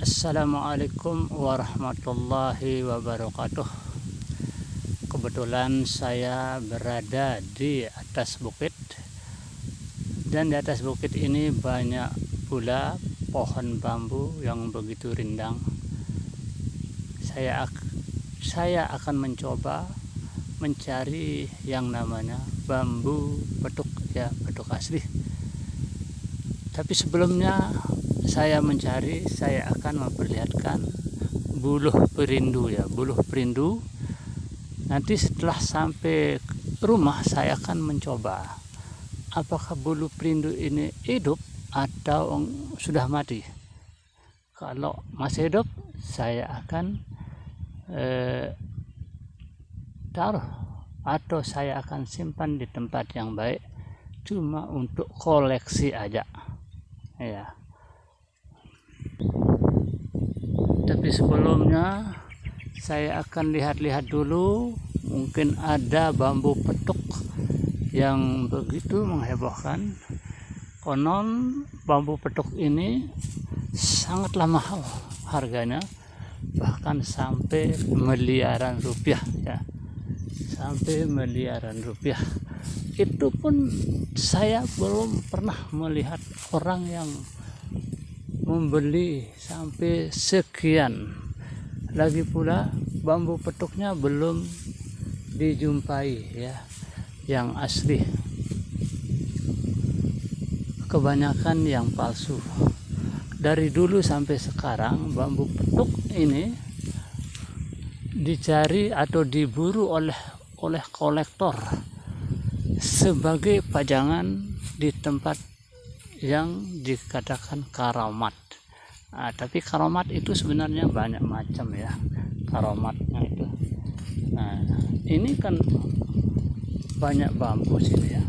Assalamualaikum warahmatullahi wabarakatuh. Kebetulan saya berada di atas bukit, dan di atas bukit ini banyak pula pohon bambu yang begitu rindang. Saya akan mencoba mencari yang namanya bambu petuk, ya, petuk asli. Tapi sebelumnya saya akan memperlihatkan buluh perindu, ya, buluh perindu. Nanti setelah sampai rumah saya akan mencoba apakah buluh perindu ini hidup atau sudah mati. Kalau masih hidup, saya akan taruh atau saya akan simpan di tempat yang baik, cuma untuk koleksi aja, ya. Tapi sebelumnya saya akan lihat-lihat dulu, mungkin ada bambu petuk yang begitu menghebohkan. Konon bambu petuk ini sangatlah mahal harganya, bahkan sampai miliaran rupiah, ya, sampai miliaran rupiah. Itu pun saya belum pernah melihat orang yang membeli sampai sekian. Lagi pula bambu petuknya belum dijumpai, ya, yang asli. Kebanyakan yang palsu. Dari dulu sampai sekarang bambu petuk ini dicari atau diburu oleh kolektor sebagai pajangan di tempat yang dikatakan karamat. Tapi karamat itu sebenarnya banyak macam, ya, karamatnya itu. Nah, ini kan banyak bambu sini, ya,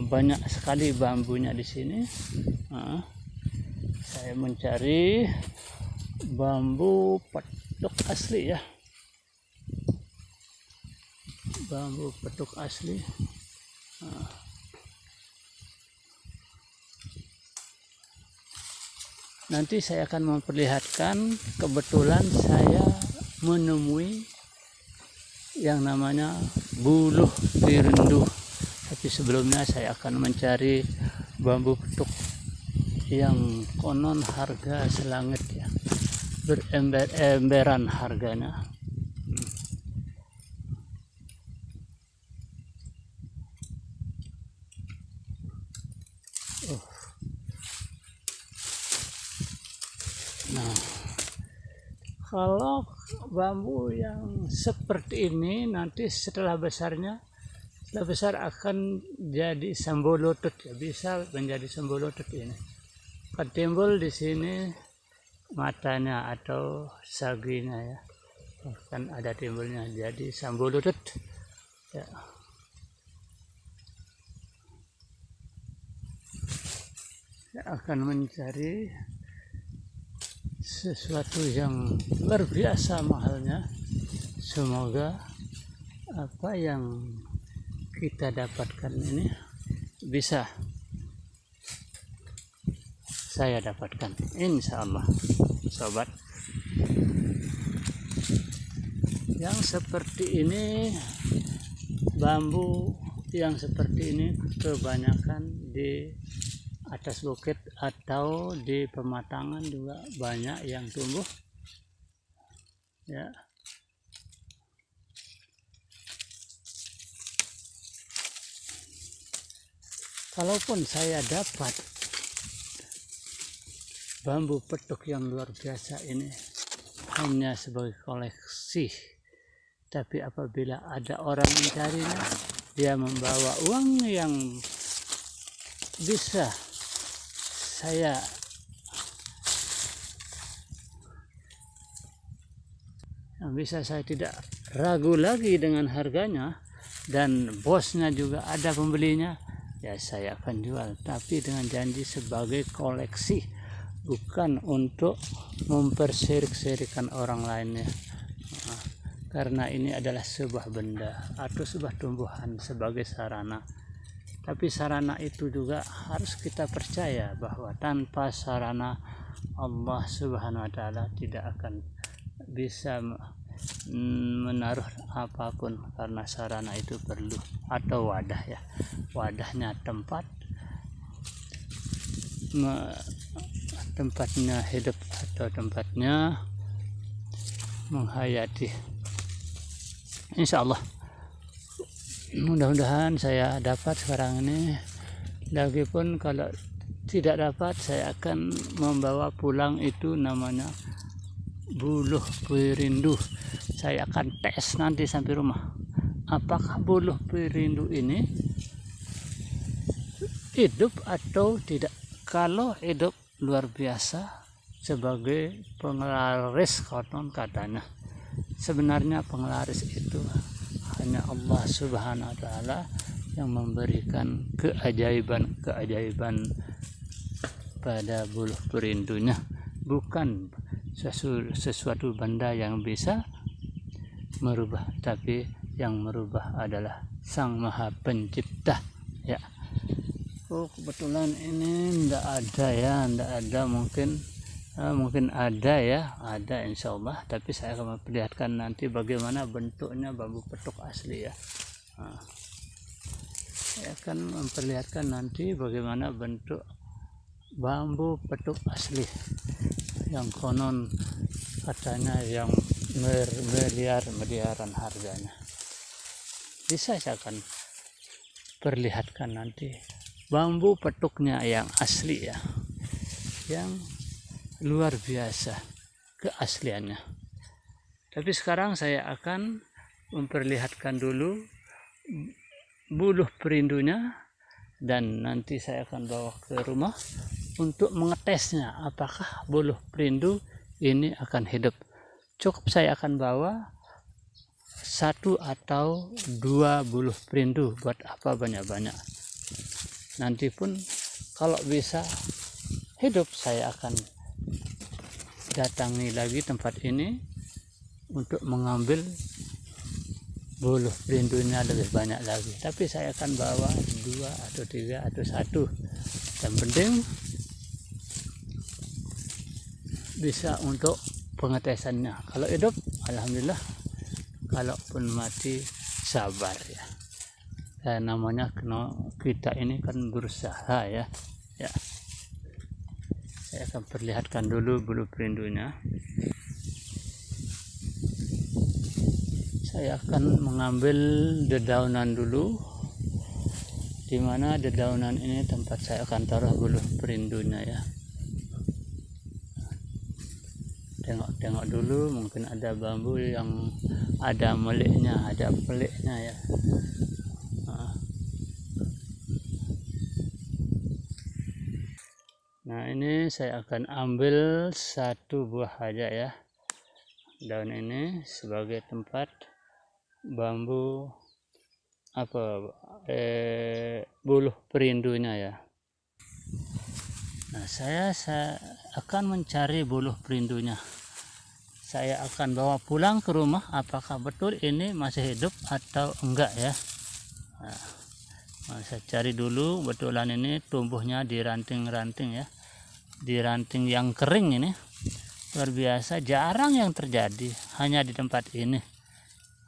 banyak sekali bambunya di sini. Saya mencari bambu petuk asli, ya, bambu petuk asli. Nanti saya akan memperlihatkan, kebetulan saya menemui yang namanya buluh perindu. Tapi sebelumnya saya akan mencari bambu petuk yang konon harga selangit, ya, berember-emberan harganya. Nah, kalau bambu yang seperti ini nanti setelah besar akan jadi sambolotut, ya, bisa menjadi sambolotut. Ini akan timbul di sini matanya atau saginya, ya, akan ada timbulnya jadi sambolotut, ya. Saya akan mencari sesuatu yang luar biasa mahalnya. Semoga apa yang kita dapatkan ini bisa saya dapatkan, insya Allah, sobat. Yang seperti ini, bambu yang seperti ini kebanyakan di atas bukit atau di pematangan juga banyak yang tumbuh, ya. Kalaupun saya dapat bambu petuk yang luar biasa ini hanya sebagai koleksi, tapi apabila ada orang mencarinya, dia membawa uang yang bisa saya tidak ragu lagi dengan harganya, dan bosnya juga ada pembelinya, ya, saya akan jual, tapi dengan janji sebagai koleksi, bukan untuk memperserik-serikan orang lainnya. Karena ini adalah sebuah benda atau sebuah tumbuhan sebagai sarana. Tapi sarana itu juga harus kita percaya bahwa tanpa sarana Allah Subhanahu wa Ta'ala tidak akan bisa menaruh apapun, karena sarana itu perlu, atau wadah ya, wadahnya tempatnya hidup atau tempatnya menghayati. Insya Allah mudah-mudahan saya dapat sekarang ini. Lagipun kalau tidak dapat, saya akan membawa pulang itu namanya buluh pirindu. Saya akan tes nanti sampai rumah, apakah buluh pirindu ini hidup atau tidak. Kalau hidup, luar biasa, sebagai penglaris konon katanya. Sebenarnya penglaris itu hanya Allah Subhanahu wa Ta'ala yang memberikan keajaiban pada buluh perindunya, bukan sesuatu benda yang bisa merubah, tapi yang merubah adalah Sang Maha Pencipta ya. Kebetulan ini ndak ada, mungkin ada ya, ada insya Allah, tapi saya akan memperlihatkan nanti bagaimana bentuknya bambu petuk asli ya. Saya akan memperlihatkan nanti bagaimana bentuk bambu petuk asli yang konon katanya yang miliaran harganya. Bisa saya akan perlihatkan nanti bambu petuknya yang asli ya, yang luar biasa keasliannya. Tapi sekarang saya akan memperlihatkan dulu buluh perindunya, dan nanti saya akan bawa ke rumah untuk mengetesnya apakah buluh perindu ini akan hidup. Cukup saya akan bawa 1 atau 2 buluh perindu, buat apa banyak-banyak. Nanti pun kalau bisa hidup, saya akan datangi lagi tempat ini untuk mengambil buluh perindunya lebih banyak lagi. Tapi saya akan bawa 2 atau 3 atau 1. Yang penting bisa untuk pengetesannya. Kalau hidup, alhamdulillah. Kalaupun mati, sabar ya. Namanya kita ini kan berusaha ya. Saya akan perlihatkan dulu buluh perindunya. Saya akan mengambil dedaunan dulu, dimana dedaunan ini tempat saya akan taruh buluh perindunya ya. Tengok dulu, mungkin ada bambu yang ada meliknya, ada peliknya ya. Nah ini saya akan ambil 1 buah aja ya, daun ini sebagai tempat bambu buluh perindunya ya. Nah saya akan mencari buluh perindunya. Saya akan bawa pulang ke rumah, apakah betul ini masih hidup atau enggak ya. Nah, saya cari dulu, betulan ini tumbuhnya di ranting-ranting ya, di ranting yang kering ini. Luar biasa, jarang yang terjadi, hanya di tempat ini.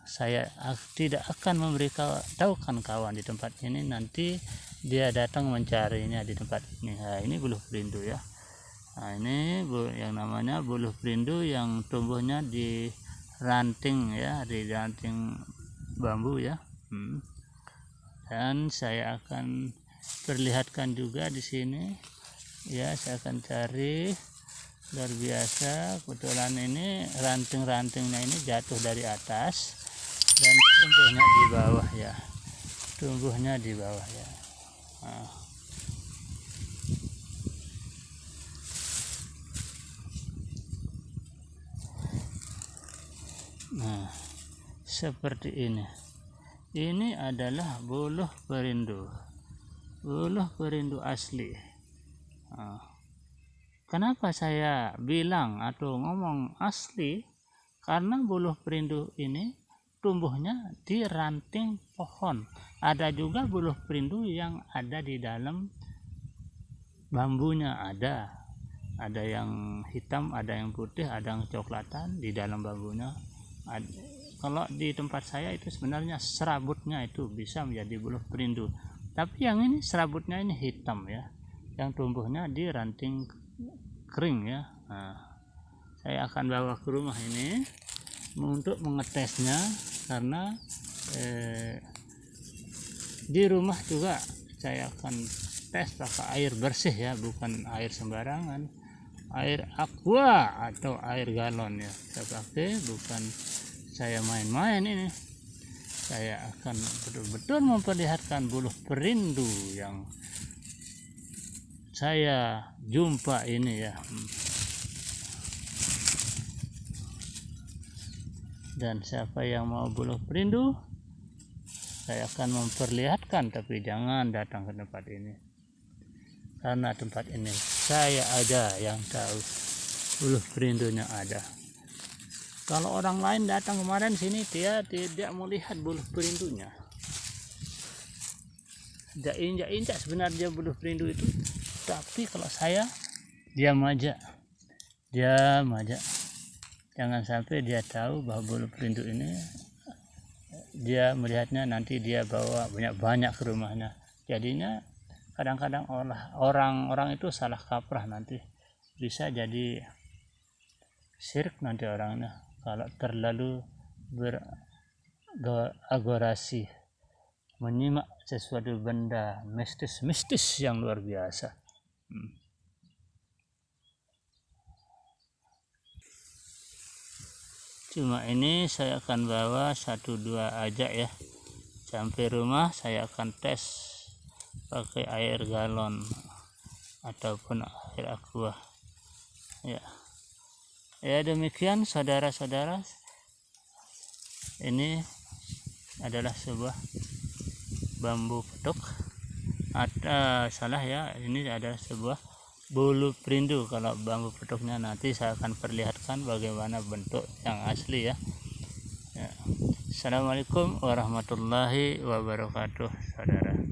Saya tidak akan memberitahukan kawan di tempat ini, nanti dia datang mencarinya di tempat ini. Nah, ini buluh perindu ya. Nah, ini yang namanya buluh perindu yang tumbuhnya di ranting ya, di ranting bambu ya. Dan saya akan perlihatkan juga di sini ya, saya akan cari. Luar biasa, kebetulan ini ranting-rantingnya ini jatuh dari atas dan tumbuhnya di bawah ya, tumbuhnya di bawah ya. Nah, seperti ini. Ini adalah buluh perindu asli. Kenapa saya bilang atau ngomong asli? Karena buluh perindu ini tumbuhnya di ranting pohon. Ada juga buluh perindu yang ada di dalam bambunya ada. ada yang hitam, ada yang putih, ada yang coklatan di dalam bambunya. Kalau di tempat saya itu sebenarnya serabutnya itu bisa menjadi buluh perindu, tapi yang ini serabutnya ini hitam ya, yang tumbuhnya di ranting kering ya. Nah, saya akan bawa ke rumah ini untuk mengetesnya, karena di rumah juga saya akan tes pakai air bersih ya, bukan air sembarangan, air aqua atau air galon ya saya pakai, bukan saya main-main ini. Saya akan betul-betul memperlihatkan buluh perindu yang saya jumpa ini ya. Dan siapa yang mau buluh perindu, saya akan memperlihatkan, tapi jangan datang ke tempat ini, karena tempat ini saya ada yang tahu buluh perindunya ada. Kalau orang lain datang kemarin sini, dia tidak melihat buluh perindunya, tidak injak-injak sebenarnya buluh perindu itu. Tapi kalau saya diam aja, jangan sampai dia tahu bahwa buluh perindu ini, dia melihatnya nanti dia bawa banyak-banyak ke rumahnya. Jadinya kadang-kadang orang-orang itu salah kaprah, nanti bisa jadi syirik nanti orangnya kalau terlalu beragorasi menyimak sesuatu benda mistis yang luar biasa. Cuma ini saya akan bawa 1-2 aja ya. Sampai rumah saya akan tes pakai air galon ataupun air aqua ya. Ya, demikian saudara-saudara, ini adalah sebuah bambu petuk, salah ya, ini adalah sebuah buluh perindu. Kalau bambu petuknya nanti saya akan perlihatkan bagaimana bentuk yang asli ya. Assalamualaikum warahmatullahi wabarakatuh saudara.